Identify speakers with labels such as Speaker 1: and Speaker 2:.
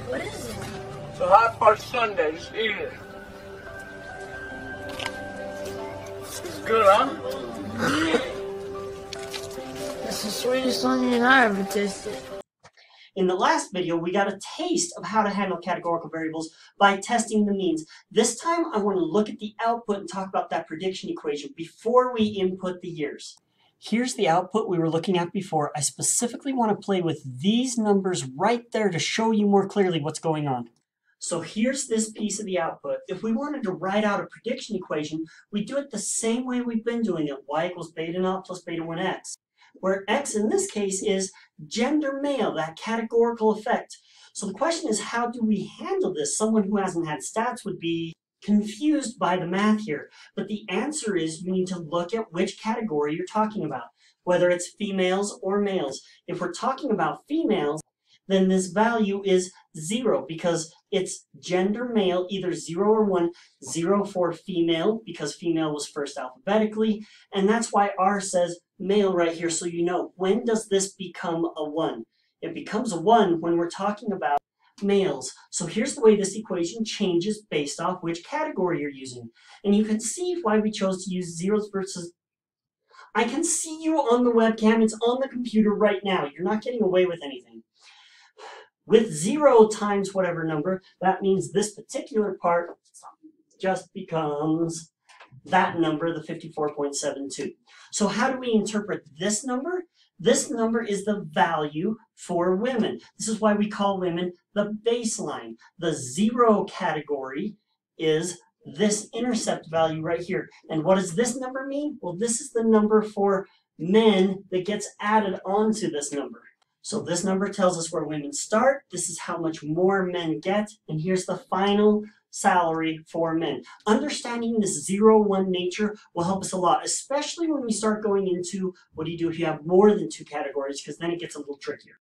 Speaker 1: What is it?
Speaker 2: It's a hot fudge sundae. Just eat it. It's good, huh?
Speaker 1: That's the sweetest onion I ever tasted.
Speaker 3: In the last video, we got a taste of how to handle categorical variables by testing the means. This time, I want to look at the output and talk about that prediction equation before we input the years. Here's the output we were looking at before. I specifically want to play with these numbers right there to show you more clearly what's going on. So here's this piece of the output. If we wanted to write out a prediction equation, we do it the same way we've been doing it, y equals beta naught plus beta 1x. Where x in this case is gender male, that categorical effect. So the question is, how do we handle this? Someone who hasn't had stats would be confused by the math here. But the answer is you need to look at which category you're talking about, whether it's females or males. If we're talking about females, then this value is 0 because it's gender male, either 0 or 1, 0 for female because female was first alphabetically, and that's why R says male right here, so you know, when does this become a 1? It becomes a 1 when we're talking about males. So here's the way this equation changes based off which category you're using. And you can see why we chose to use zeros versus... I can see you on the webcam, it's on the computer right now. You're not getting away with anything. With 0 times whatever number, that means this particular part just becomes that number, the 54.72. So how do we interpret this number? This number is the value for women. This is why we call women the baseline. The 0 category is this intercept value right here. And what does this number mean? Well, this is the number for men that gets added onto this number. So this number tells us where women start. This is how much more men get. And here's the final salary for men. Understanding this 0-1 nature will help us a lot, especially when we start going into what do you do if you have more than 2 categories, because then it gets a little trickier.